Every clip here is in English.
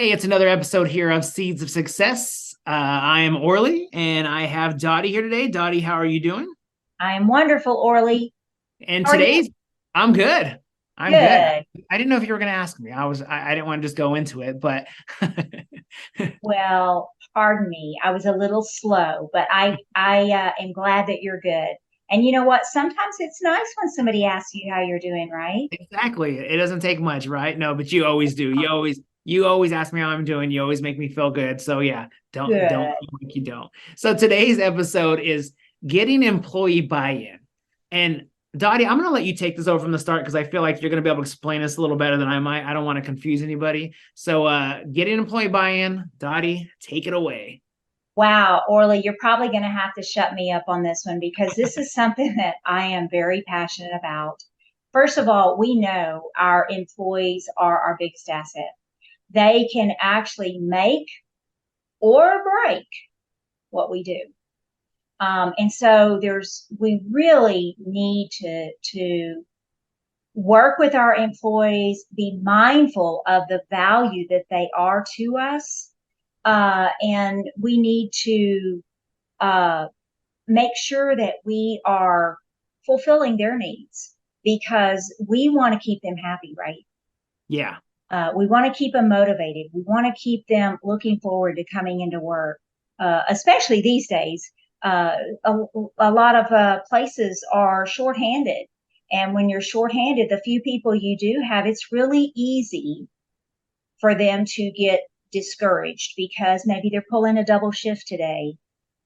Hey, it's another episode here of Seeds of Success. I am Orly and I have Dottie here today. Dottie, how are you doing? I'm wonderful, Orly. And How are you? today's, I'm good. I'm good. Good. I didn't know if you were going to ask me. I didn't want to just go into it, but Well, pardon me. I was a little slow, but I am glad that you're good. And you know what? Sometimes it's nice when somebody asks you how you're doing, right? exactly. It doesn't take much, right? No, but you always do. You always ask me how I'm doing. You always make me feel good. So yeah, don't Good. feel like you don't. So today's episode is getting employee buy-in. And Dottie, I'm gonna let you take this over from the start because I feel like you're gonna be able to explain this a little better than I might. I don't want to confuse anybody. So getting employee buy-in, Dottie, take it away. Wow, Orly, you're probably going to have to shut me up on this one because this is something that I am very passionate about. First of all, we know our employees are our biggest asset. They can actually make or break what we do. And so we really need to work with our employees, be mindful of the value that they are to us, and we need to uh, make sure that we are fulfilling their needs because we want to keep them happy, right? Yeah. We want to keep them motivated. We want to keep them looking forward to coming into work, especially these days. Uh, a lot of places are shorthanded. And when you're shorthanded, the few people you do have, it's really easy for them to get discouraged because maybe they're pulling a double shift today.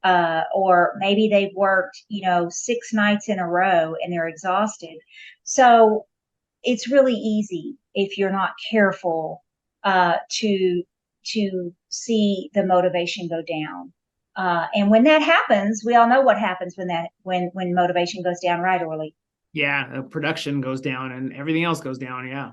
Or maybe they've worked, 6 nights in a row and they're exhausted. So it's really easy if you're not careful to see the motivation go down. And when that happens, we all know what happens when motivation goes down, right, Orly? Yeah. Production goes down and everything else goes down. Yeah.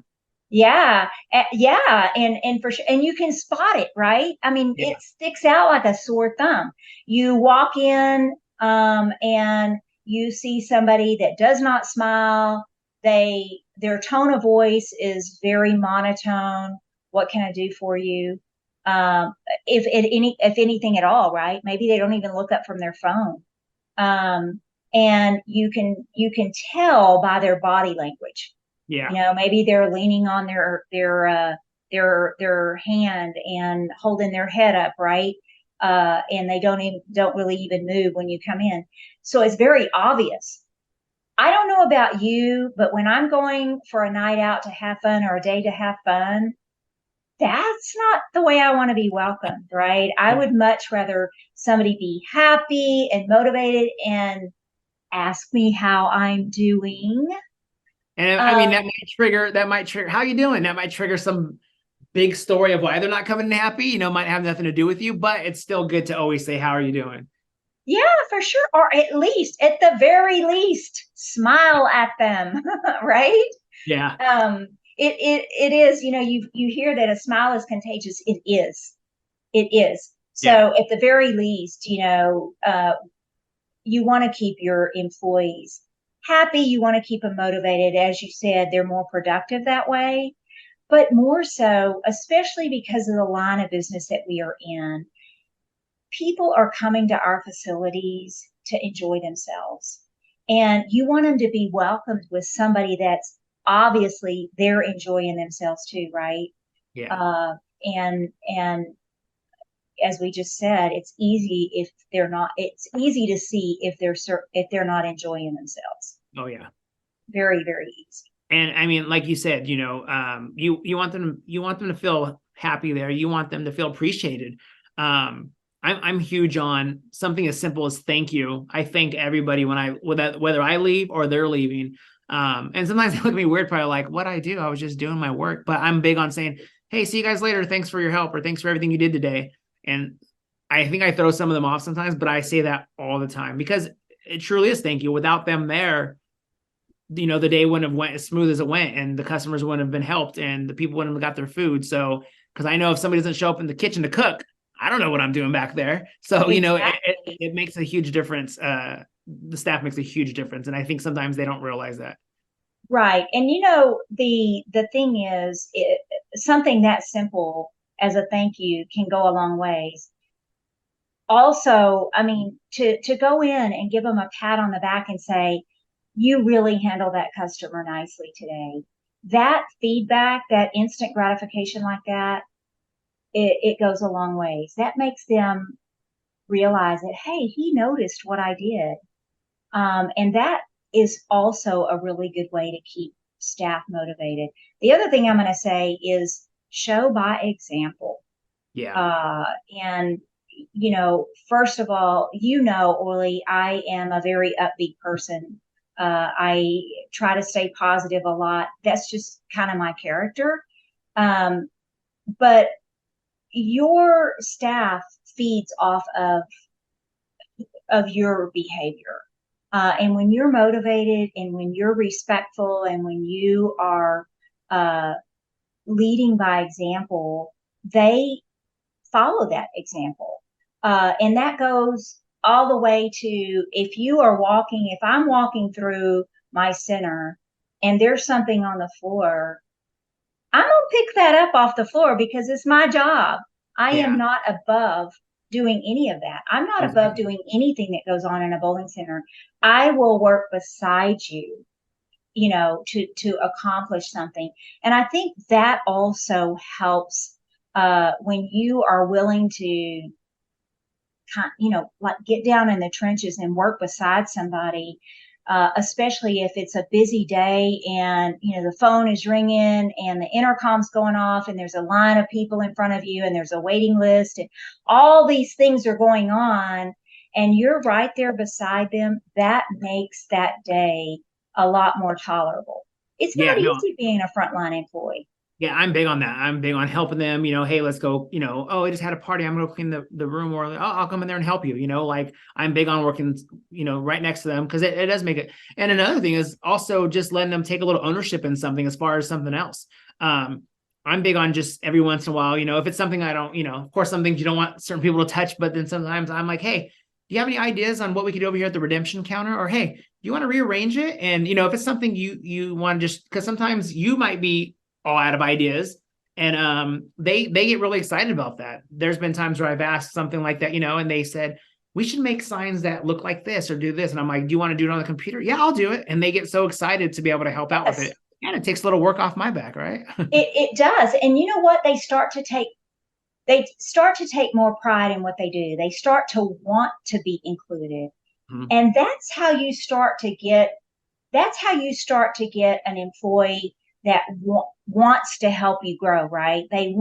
Yeah, yeah, and for sure, and you can spot it, right? I mean, Yeah. it sticks out like a sore thumb. You walk in, and you see somebody that does not smile. Their tone of voice is very monotone. What can I do for you? Um, if anything at all, right? Maybe they don't even look up from their phone. And you can tell by their body language. Yeah. Maybe they're leaning on their hand and holding their head up, right? And they don't really even move when you come in. So it's very obvious. I don't know about you, but when I'm going for a night out to have fun or a day to have fun, that's not the way I want to be welcomed, right? I Yeah. would much rather somebody be happy and motivated and ask me how I'm doing. And I mean, Um, that might trigger, how you doing? That might trigger some big story of why they're not coming in happy, might have nothing to do with you, but it's still good to always say, how are you doing? Yeah, for sure. Or at the very least, smile at them, right? Yeah. It is, you hear that a smile is contagious. It is. It is. Yeah. So at the very least, you want to keep your employees happy. You want to keep them motivated. As you said, they're more productive that way. But more so, especially because of the line of business that we are in, people are coming to our facilities to enjoy themselves. And you want them to be welcomed with somebody that's obviously they're enjoying themselves too, right? Yeah. And as we just said, it's easy to see if they're not enjoying themselves. Oh yeah. Very, very easy. And I mean, like you said, you want them to feel happy there. You want them to feel appreciated. I'm huge on something as simple as thank you. I thank everybody whether I leave or they're leaving. And sometimes they look at me weird, probably like, what I do? I was just doing my work. But I'm big on saying, hey, see you guys later. Thanks for your help or thanks for everything you did today. And I think I throw some of them off sometimes, but I say that all the time because it truly is thank you. Without them there, the day wouldn't have went as smooth as it went and the customers wouldn't have been helped and the people wouldn't have got their food. So, because I know if somebody doesn't show up in the kitchen to cook, I don't know what I'm doing back there. So, Exactly. it makes a huge difference. The staff makes a huge difference. And I think sometimes they don't realize that. Right. And the thing is, something that simple as a thank you can go a long ways. Also, I mean, to go in and give them a pat on the back and say, you really handled that customer nicely today. That feedback, that instant gratification like that, it goes a long ways. That makes them realize that, hey, he noticed what I did. And that is also a really good way to keep staff motivated. The other thing I'm going to say is show by example. Yeah. Uh, and, first of all, Orly, I am a very upbeat person. I try to stay positive a lot. That's just kind of my character. Um, but your staff feeds off of your behavior. And when you're motivated and when you're respectful and when you are uh, leading by example, they follow that example. And that goes all the way to if I'm walking through my center and there's something on the floor, I'm going to pick that up off the floor because it's my job. I am Yeah. not above doing any of that. I'm not above Exactly. doing anything that goes on in a bowling center. I will work beside you, to accomplish something. And I think that also helps when you are willing to like get down in the trenches and work beside somebody, especially if it's a busy day and, the phone is ringing and the intercom's going off and there's a line of people in front of you and there's a waiting list and all these things are going on and you're right there beside them. That makes that day a lot more tolerable. It's Yeah. not No. easy being a frontline employee. Yeah, I'm big on that. I'm big on helping them, hey, let's go, oh, I just had a party. I'm gonna clean the room, or I'll come in there and help you. Like I'm big on working, right next to them because it does make it. And another thing is also just letting them take a little ownership in something as far as something else. I'm big on just every once in a while, if it's something I don't, of course, some things you don't want certain people to touch, but then sometimes I'm like, hey, do you have any ideas on what we could do over here at the redemption counter? Or hey, do you want to rearrange it? And if it's something you want to just because sometimes you might be all out of ideas and they get really excited about that. There's been times where I've asked something like that, and they said we should make signs that look like this or do this, and I'm like, do you want to do it on the computer? Yeah, I'll do it. And they get so excited to be able to help out with Yes, it, and it takes a little work off my back, right? it does. And you know what? They start to take more pride in what they do. They start to want to be included. Mhm. And that's how you start to get an employee that wants to help you grow, right? They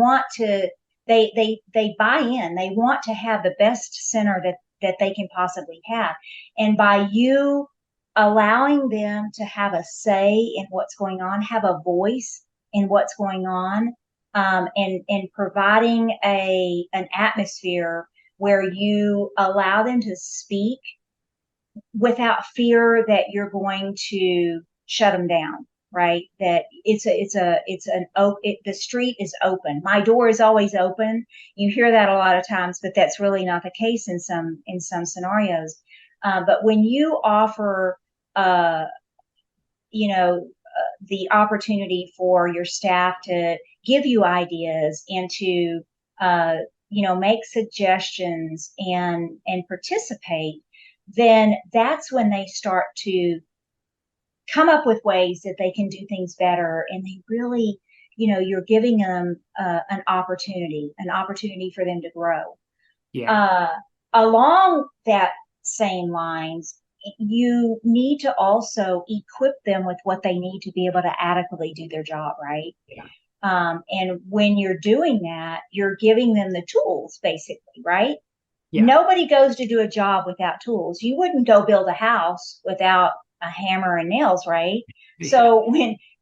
buy in. They want to have the best center that they can possibly have. And by you allowing them to have a say in what's going on, have a voice in what's going on, and providing an atmosphere where you allow them to speak without fear that you're going to shut them down, right? That the street is open. My door is always open. You hear that a lot of times, but that's really not the case in some scenarios. But when you offer, uh, the opportunity for your staff to give you ideas and to make suggestions and participate, then that's when they start to come up with ways that they can do things better. And they really, you're giving them an opportunity for them to grow. Yeah. Uh, Along that same lines, you need to also equip them with what they need to be able to adequately do their job, right? Yeah. And when you're doing that, you're giving them the tools, basically, right? Yeah. Nobody goes to do a job without tools. You wouldn't go build a house without a hammer and nails, right? Yeah. So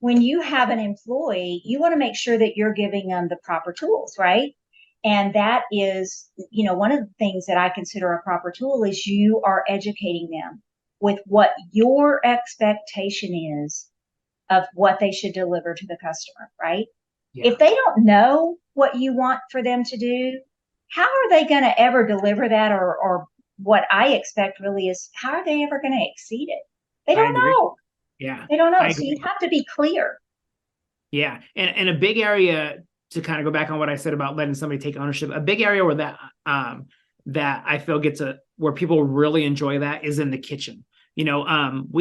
when you have an employee, you want to make sure that you're giving them the proper tools, right? And that is, one of the things that I consider a proper tool is you are educating them with what your expectation is of what they should deliver to the customer, right? Yeah. If they don't know what you want for them to do, how are they going to ever deliver that? Or what I expect really is how are they ever going to exceed it? They I don't agree. know. Yeah, They don't know. I So you agree. have to be clear. Yeah, and a big area to kind of go back on what I said about letting somebody take ownership, a big area where that I feel where people really enjoy that is in the kitchen. We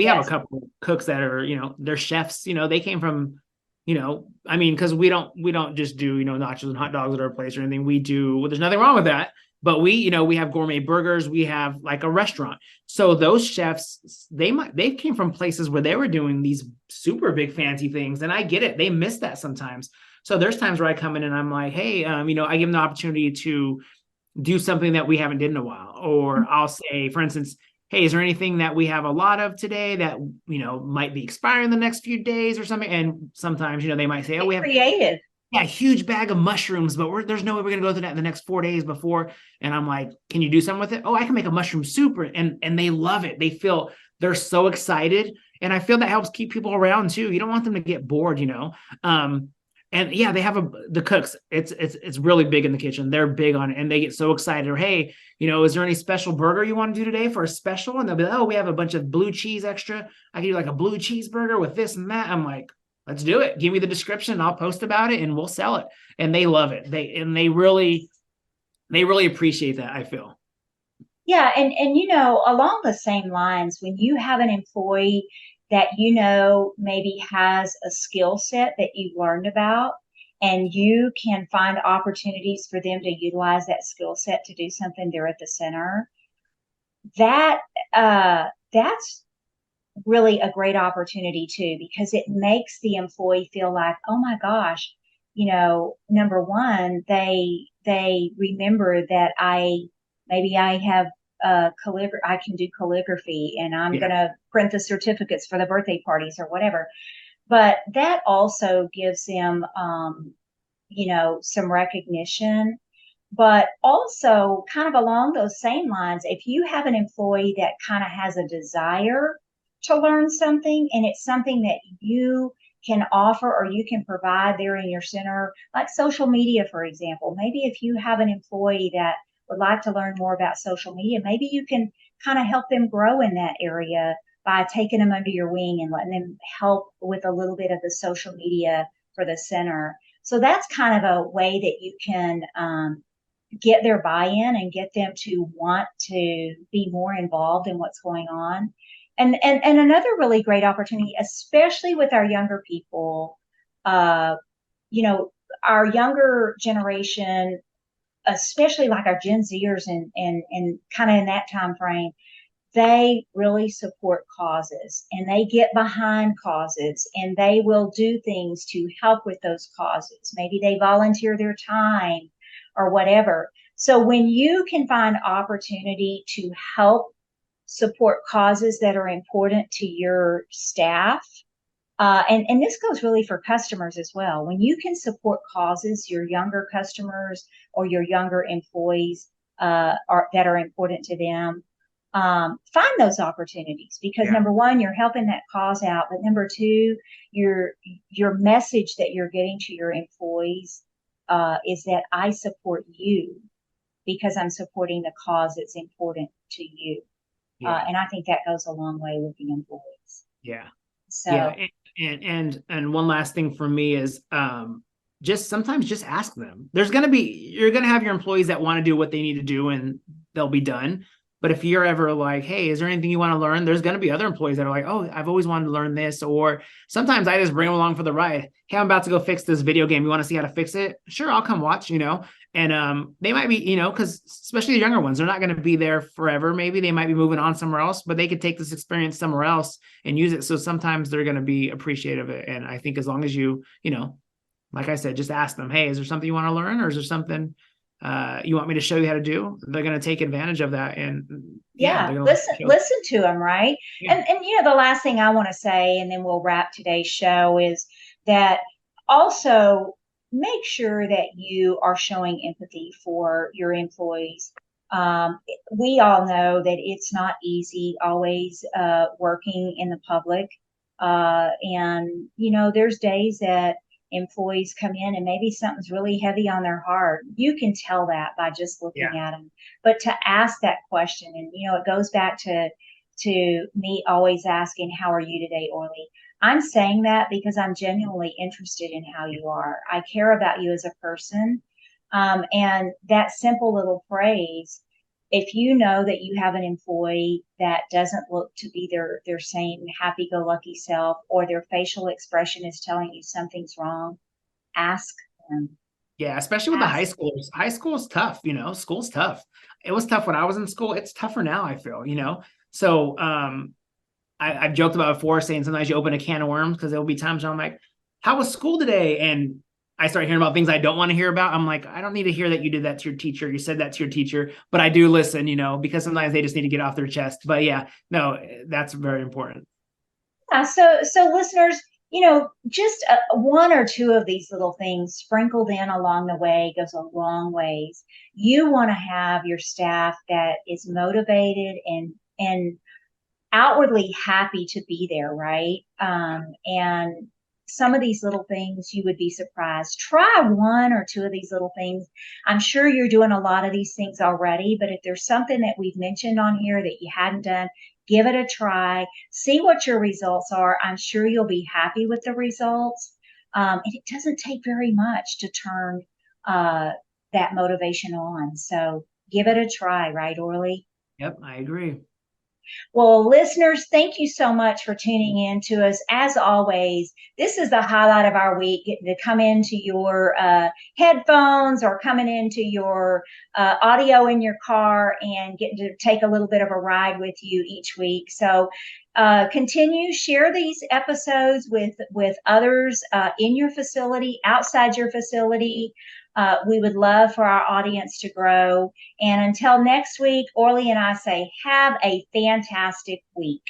have a couple of cooks that are, they're chefs, they came from, I mean, because we don't just do, nachos and hot dogs at our place or anything. Well, there's nothing wrong with that. But we have gourmet burgers. We have like a restaurant. So those chefs, they came from places where they were doing these super big fancy things. And I get it. They miss that sometimes. So there's times where I come in and I'm like, hey, I give them the opportunity to do something that we haven't did in a while. Or I'll say, for instance, hey, is there anything that we have a lot of today that, might be expiring the next few days or something? And sometimes, they might say, oh, we have creative. Yeah, a huge bag of mushrooms, but there's no way we're going to go through that in the next 4 days before. And I'm like, can you do something with it? Oh, I can make a mushroom soup. And they love it. They're so excited. And I feel that helps keep people around too. You don't want them to get bored. And yeah, they have the cooks. It's really big in the kitchen. They're big on it, and they get so excited. Or hey, is there any special burger you want to do today for a special? And they'll be like, oh, we have a bunch of blue cheese extra. I can do like a blue cheeseburger with this and that. I'm like, let's do it. Give me the description. I'll post about it and we'll sell it. And they love it. They really appreciate that, I feel. Yeah, and along the same lines, when you have an employee that maybe has a skill set that you've learned about, and you can find opportunities for them to utilize that skill set to do something there at the center, that's really a great opportunity too, because it makes the employee feel like, oh my gosh, number one, they remember that maybe I have I can do calligraphy, and I'm going to print the certificates for the birthday parties or whatever. But that also gives them, some recognition. But also, kind of along those same lines, if you have an employee that kind of has a desire to learn something, and it's something that you can offer or you can provide there in your center, like social media, for example. Maybe if you have an employee that would like to learn more about social media, maybe you can kind of help them grow in that area by taking them under your wing and letting them help with a little bit of the social media for the center. So that's kind of a way that you can get their buy-in and get them to want to be more involved in what's going on. And another really great opportunity, especially with our younger people, our younger generation, especially like our Gen Zers and kind of in that time frame, they really support causes, and they get behind causes, and they will do things to help with those causes. Maybe they volunteer their time or whatever. So when you can find opportunity to help support causes that are important to your staff, and this goes really for customers as well. When you can support causes your younger customers or your younger employees that are important to them, find those opportunities, because number one, you're helping that cause out, but number two, your message that you're getting to your employees is that I support you because I'm supporting the cause that's important to you. And I think that goes a long way with the employees. Yeah. So and one last thing for me is sometimes just ask them. You're gonna have your employees that want to do what they need to do and they'll be done. But if you're ever like, hey, is there anything you want to learn? There's going to be other employees that are like, oh, I've always wanted to learn this. Or sometimes I just bring them along for the ride. Hey, I'm about to go fix this video game. You want to see how to fix it? Sure, I'll come watch, And they might be, because especially the younger ones, they're not going to be there forever. Maybe they might be moving on somewhere else, but they could take this experience somewhere else and use it. So sometimes they're going to be appreciative of it. And I think as long as you, like I said, just ask them, hey, is there something you want to learn? Or is there something you want me to show you how to do? They're going to take advantage of that. And listen to them. Right. Yeah. And the last thing I want to say, and then we'll wrap today's show, is that also make sure that you are showing empathy for your employees. We all know that it's not easy always working in the public. And there's days that employees come in and maybe something's really heavy on their heart. You can tell that by just looking at them. But to ask that question, and it goes back to to me always asking, "How are you today, Orly?" I'm saying that because I'm genuinely interested in how you are. I care about you as a person. And that simple little phrase, if you know that you have an employee that doesn't look to be their same happy-go-lucky self, or their facial expression is telling you something's wrong, ask them. Yeah, especially with the high Ask. schoolers. High school is tough, school's tough. It was tough when I was in school. It's tougher now, I feel. So I've joked about before saying sometimes you open a can of worms because there'll be times where I'm like, how was school today? And I start hearing about things I don't want to hear about. I'm like, I don't need to hear that you did that to your teacher. You said that to your teacher, but I do listen, because sometimes they just need to get off their chest. But yeah, no, that's very important. Yeah, so listeners, just one or two of these little things sprinkled in along the way goes a long ways. You want to have your staff that is motivated and outwardly happy to be there, right? And some of these little things, you would be surprised. Try one or two of these little things. I'm sure you're doing a lot of these things already, but if there's something that we've mentioned on here that you hadn't done, give it a try. See what your results are. I'm sure you'll be happy with the results. And it doesn't take very much to turn uh, that motivation on. So give it a try, right, Orly? Yep, I agree. Well, listeners, thank you so much for tuning in to us. As always, this is the highlight of our week, getting to come into your headphones or coming into your audio in your car and getting to take a little bit of a ride with you each week. So continue, share these episodes with others in your facility, outside your facility. We would love for our audience to grow. And until next week, Orly and I say, have a fantastic week.